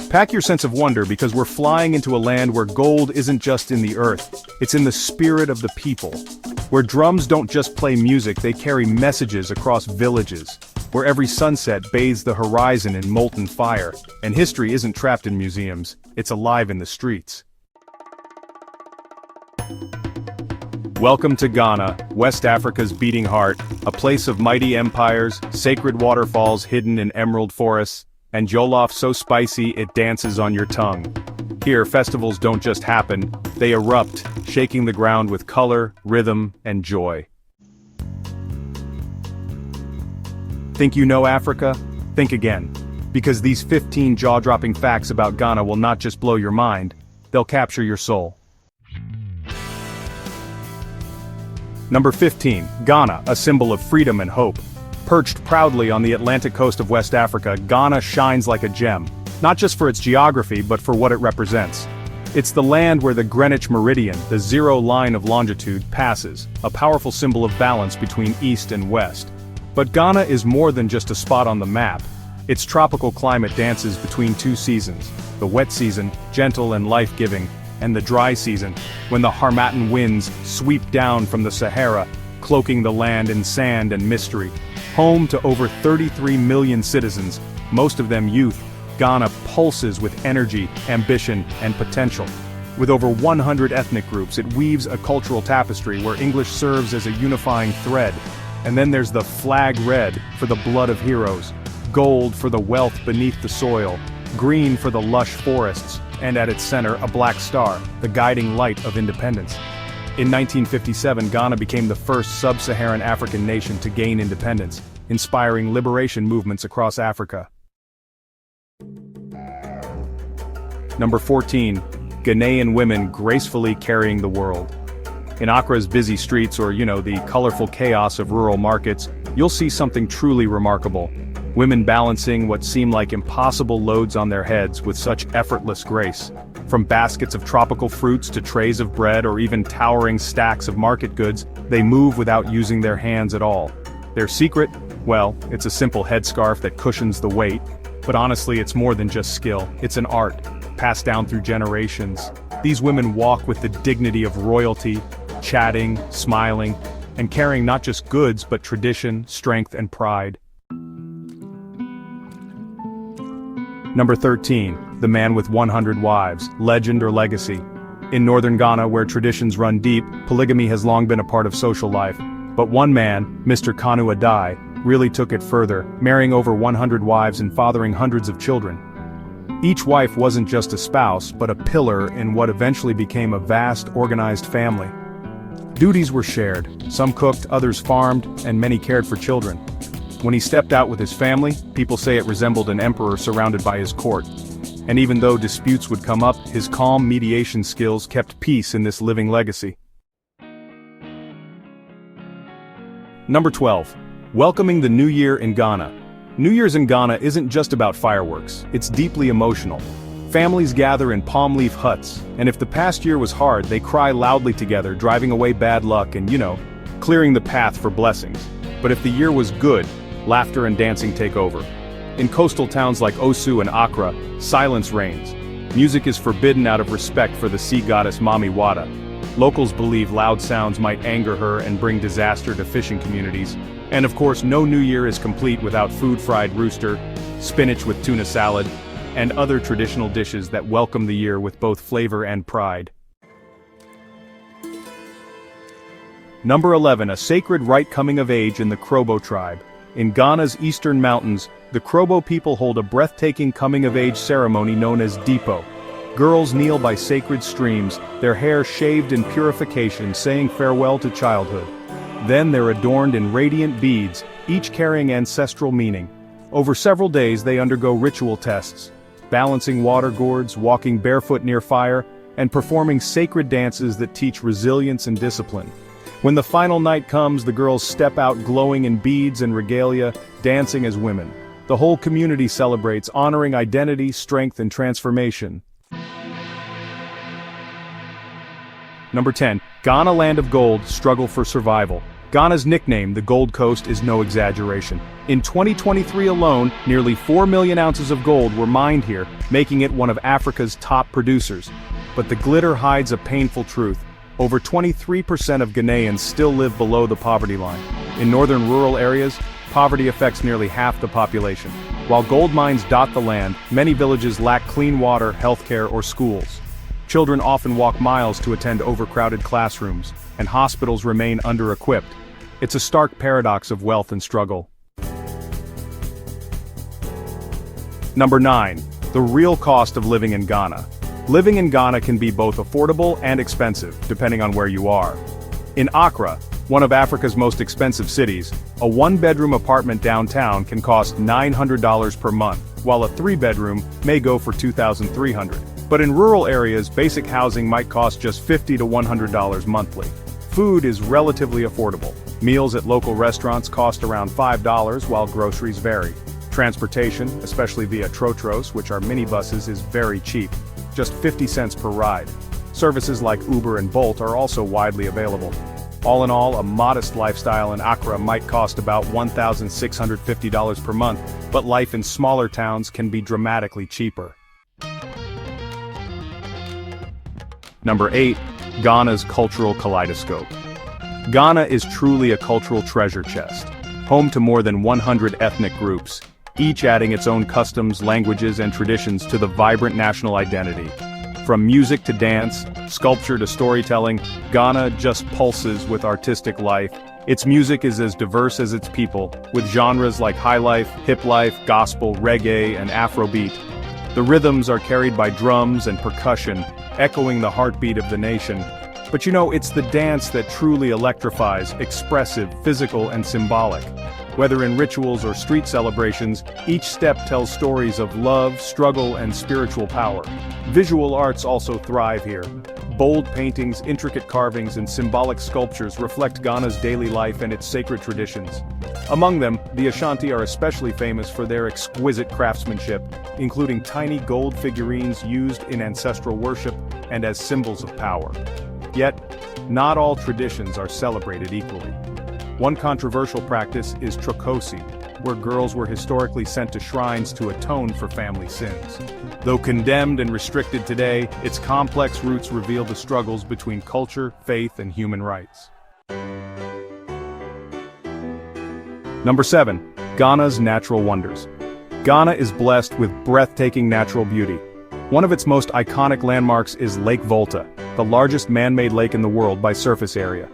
Pack your sense of wonder because we're flying into a land where gold isn't just in the earth, it's in the spirit of the people. Where drums don't just play music, they carry messages across villages. Where every sunset bathes the horizon in molten fire, and history isn't trapped in museums, it's alive in the streets. Welcome to Ghana, West Africa's beating heart, a place of mighty empires, sacred waterfalls hidden in emerald forests, and jollof so spicy it dances on your tongue. Here, festivals don't just happen, they erupt, shaking the ground with color, rhythm, and joy. Think you know Africa? Think again. Because these 15 jaw-dropping facts about Ghana will not just blow your mind, they'll capture your soul. Number 15, Ghana, a symbol of freedom and hope. Perched proudly on the Atlantic coast of West Africa, Ghana shines like a gem, not just for its geography but for what it represents. It's the land where the Greenwich Meridian, the zero line of longitude, passes, a powerful symbol of balance between east and west. But Ghana is more than just a spot on the map. Its tropical climate dances between two seasons, the wet season, gentle and life-giving, and the dry season, when the Harmattan winds sweep down from the Sahara, cloaking the land in sand and mystery. Home to over 33 million citizens, most of them youth, Ghana pulses with energy, ambition, and potential. With over 100 ethnic groups, it weaves a cultural tapestry where English serves as a unifying thread. And then there's the flag red for the blood of heroes, gold for the wealth beneath the soil, green for the lush forests, and at its center a black star, the guiding light of independence. In 1957, Ghana became the first sub-Saharan African nation to gain independence, inspiring liberation movements across Africa. Number 14, Ghanaian women gracefully carrying the world. In Accra's busy streets or, the colorful chaos of rural markets, you'll see something truly remarkable. Women balancing what seem like impossible loads on their heads with such effortless grace. From baskets of tropical fruits to trays of bread or even towering stacks of market goods, they move without using their hands at all. Their secret? Well, it's a simple headscarf that cushions the weight. But honestly, it's more than just skill, it's an art, passed down through generations. These women walk with the dignity of royalty, chatting, smiling, and carrying not just goods but tradition, strength, and pride. Number 13, the man with 100 wives, legend or legacy. In northern Ghana, where traditions run deep, polygamy has long been a part of social life. But one man, Mr. Kanu Adai, really took it further, marrying over 100 wives and fathering hundreds of children. Each wife wasn't just a spouse, but a pillar in what eventually became a vast, organized family. Duties were shared, some cooked, others farmed, and many cared for children. When he stepped out with his family, people say it resembled an emperor surrounded by his court. And even though disputes would come up, his calm mediation skills kept peace in this living legacy. Number 12. Welcoming the New Year in Ghana. New Year's in Ghana isn't just about fireworks, it's deeply emotional. Families gather in palm leaf huts, and if the past year was hard, they cry loudly together, driving away bad luck and, clearing the path for blessings. But if the year was good, laughter and dancing take over. In coastal towns like Osu and Accra, silence reigns. Music is forbidden out of respect for the sea goddess Mami Wada. Locals believe loud sounds might anger her and bring disaster to fishing communities. And of course, no New Year is complete without food fried rooster, spinach with tuna salad, and other traditional dishes that welcome the year with both flavor and pride. Number 11, a sacred rite coming of age in the Krobo tribe. In Ghana's eastern mountains, the Krobo people hold a breathtaking coming-of-age ceremony known as Dipo. Girls kneel by sacred streams, their hair shaved in purification, saying farewell to childhood. Then they're adorned in radiant beads, each carrying ancestral meaning. Over several days they undergo ritual tests, balancing water gourds, walking barefoot near fire, and performing sacred dances that teach resilience and discipline. When the final night comes, the girls step out glowing in beads and regalia, dancing as women. The whole community celebrates, honoring identity, strength, and transformation. Number 10. Ghana, land of gold, struggle for survival. Ghana's nickname, the Gold Coast, is no exaggeration. In 2023 alone, nearly 4 million ounces of gold were mined here, making it one of Africa's top producers. But the glitter hides a painful truth. Over 23% of Ghanaians still live below the poverty line. In northern rural areas, poverty affects nearly half the population. While gold mines dot the land, many villages lack clean water, healthcare, or schools. Children often walk miles to attend overcrowded classrooms, and hospitals remain under-equipped. It's a stark paradox of wealth and struggle. Number 9. The real cost of living in Ghana. Living in Ghana can be both affordable and expensive, depending on where you are. In Accra, one of Africa's most expensive cities, a one-bedroom apartment downtown can cost $900 per month, while a three-bedroom may go for $2,300. But in rural areas, basic housing might cost just $50 to $100 monthly. Food is relatively affordable. Meals at local restaurants cost around $5, while groceries vary. Transportation, especially via trotros, which are minibuses, is very cheap, just 50 cents per ride. Services like Uber and Bolt are also widely available. All in all, a modest lifestyle in Accra might cost about $1,650 per month, but life in smaller towns can be dramatically cheaper. Number 8. Ghana's cultural kaleidoscope. Ghana is truly a cultural treasure chest, home to more than 100 ethnic groups, each adding its own customs, languages, and traditions to the vibrant national identity. From music to dance, sculpture to storytelling, Ghana just pulses with artistic life. Its music is as diverse as its people, with genres like highlife, hiplife, gospel, reggae, and Afrobeat. The rhythms are carried by drums and percussion, echoing the heartbeat of the nation. But it's the dance that truly electrifies, expressive, physical, and symbolic. Whether in rituals or street celebrations, each step tells stories of love, struggle, and spiritual power. Visual arts also thrive here. Bold paintings, intricate carvings, and symbolic sculptures reflect Ghana's daily life and its sacred traditions. Among them, the Ashanti are especially famous for their exquisite craftsmanship, including tiny gold figurines used in ancestral worship and as symbols of power. Yet, not all traditions are celebrated equally. One controversial practice is trokosi, where girls were historically sent to shrines to atone for family sins. Though condemned and restricted today, its complex roots reveal the struggles between culture, faith, and human rights. Number 7. Ghana's natural wonders. Ghana is blessed with breathtaking natural beauty. One of its most iconic landmarks is Lake Volta, the largest man-made lake in the world by surface area.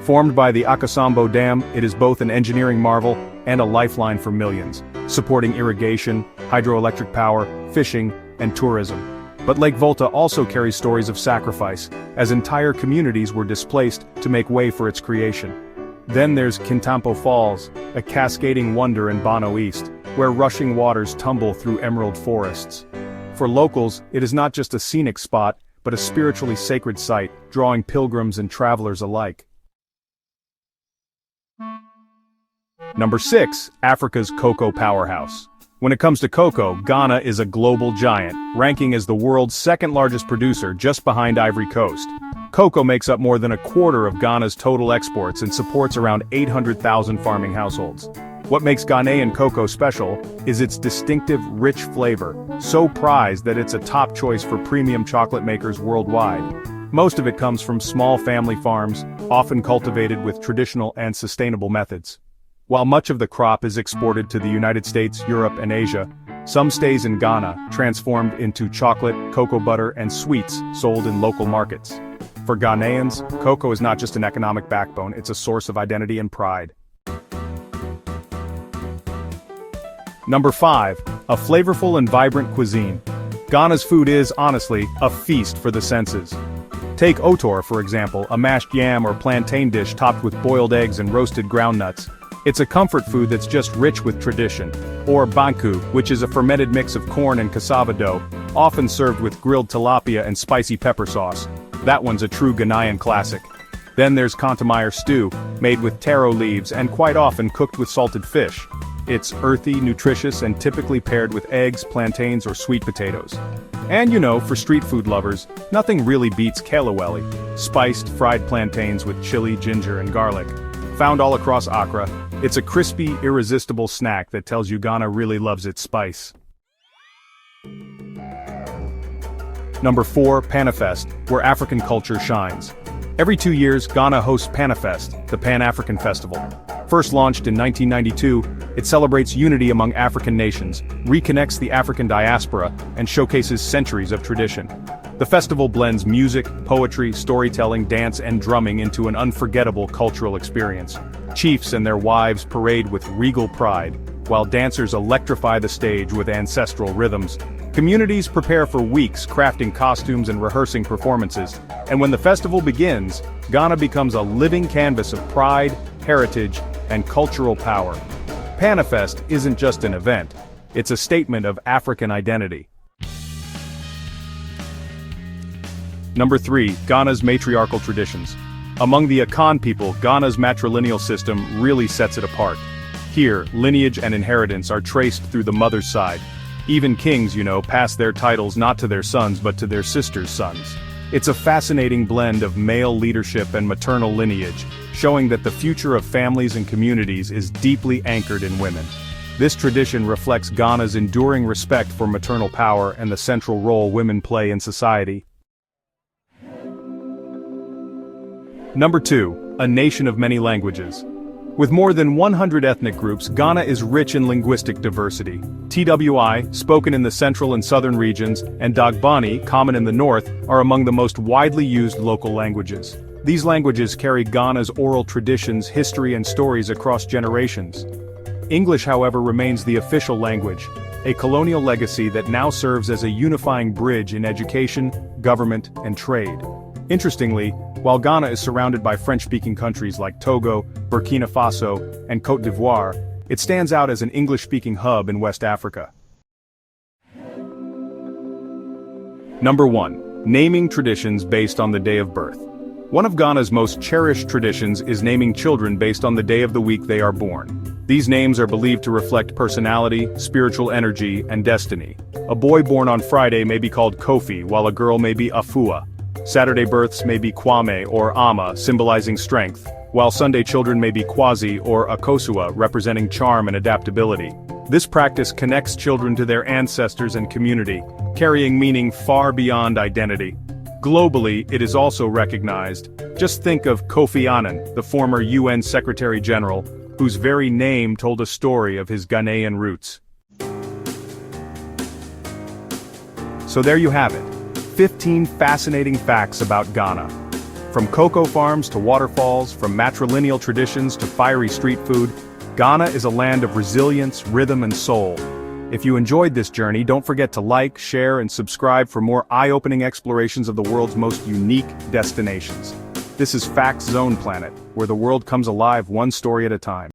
Formed by the Akasambo Dam, it is both an engineering marvel and a lifeline for millions, supporting irrigation, hydroelectric power, fishing, and tourism. But Lake Volta also carries stories of sacrifice, as entire communities were displaced to make way for its creation. Then there's Kintampo Falls, a cascading wonder in Bono East, where rushing waters tumble through emerald forests. For locals, it is not just a scenic spot, but a spiritually sacred site, drawing pilgrims and travelers alike. Number 6. Africa's cocoa powerhouse. When it comes to cocoa, Ghana is a global giant, ranking as the world's second-largest producer just behind Ivory Coast. Cocoa makes up more than a quarter of Ghana's total exports and supports around 800,000 farming households. What makes Ghanaian cocoa special is its distinctive, rich flavor, so prized that it's a top choice for premium chocolate makers worldwide. Most of it comes from small family farms, often cultivated with traditional and sustainable methods. While much of the crop is exported to the United States, Europe, and Asia, some stays in Ghana, transformed into chocolate, cocoa butter, and sweets sold in local markets. For Ghanaians, cocoa is not just an economic backbone, it's a source of identity and pride. Number 5. A flavorful and vibrant cuisine. Ghana's food is, honestly, a feast for the senses. Take otor, for example, a mashed yam or plantain dish topped with boiled eggs and roasted groundnuts. It's a comfort food that's just rich with tradition. Or banku, which is a fermented mix of corn and cassava dough, often served with grilled tilapia and spicy pepper sauce. That one's a true Ghanaian classic. Then there's kantamire stew, made with taro leaves and quite often cooked with salted fish. It's earthy, nutritious, and typically paired with eggs, plantains, or sweet potatoes. And for street food lovers, nothing really beats kelewele, spiced fried plantains with chili, ginger, and garlic. Found all across Accra, it's a crispy, irresistible snack that tells you Ghana really loves its spice. Number 4, Panafest, where African culture shines. Every 2 years, Ghana hosts Panafest, the Pan-African Festival. First launched in 1992, it celebrates unity among African nations, reconnects the African diaspora, and showcases centuries of tradition. The festival blends music, poetry, storytelling, dance, and drumming into an unforgettable cultural experience. Chiefs and their wives parade with regal pride, while dancers electrify the stage with ancestral rhythms. Communities prepare for weeks crafting costumes and rehearsing performances, and when the festival begins, Ghana becomes a living canvas of pride, heritage, and cultural power. Panafest isn't just an event, it's a statement of African identity. Number 3, Ghana's matriarchal traditions. Among the Akan people, Ghana's matrilineal system really sets it apart. Here, lineage and inheritance are traced through the mother's side. Even kings, pass their titles not to their sons but to their sisters' sons. It's a fascinating blend of male leadership and maternal lineage, showing that the future of families and communities is deeply anchored in women. This tradition reflects Ghana's enduring respect for maternal power and the central role women play in society. Number 2, a nation of many languages. With more than 100 ethnic groups, Ghana is rich in linguistic diversity. TWI, spoken in the central and southern regions, and Dagbani, common in the north, are among the most widely used local languages. These languages carry Ghana's oral traditions, history, and stories across generations. English, however, remains the official language, a colonial legacy that now serves as a unifying bridge in education, government, and trade. Interestingly, while Ghana is surrounded by French-speaking countries like Togo, Burkina Faso, and Côte d'Ivoire, it stands out as an English-speaking hub in West Africa. Number 1. Naming traditions based on the day of birth. One of Ghana's most cherished traditions is naming children based on the day of the week they are born. These names are believed to reflect personality, spiritual energy, and destiny. A boy born on Friday may be called Kofi, while a girl may be Afua. Saturday births may be Kwame or Ama, symbolizing strength, while Sunday children may be Kwazi or Akosua, representing charm and adaptability. This practice connects children to their ancestors and community, carrying meaning far beyond identity. Globally, it is also recognized. Just think of Kofi Annan, the former UN Secretary General, whose very name told a story of his Ghanaian roots. So there you have it. 15 fascinating facts about Ghana. From cocoa farms to waterfalls, from matrilineal traditions to fiery street food, Ghana is a land of resilience, rhythm, and soul. If you enjoyed this journey, don't forget to like, share, and subscribe for more eye-opening explorations of the world's most unique destinations. This is Facts Zone Planet, where the world comes alive one story at a time.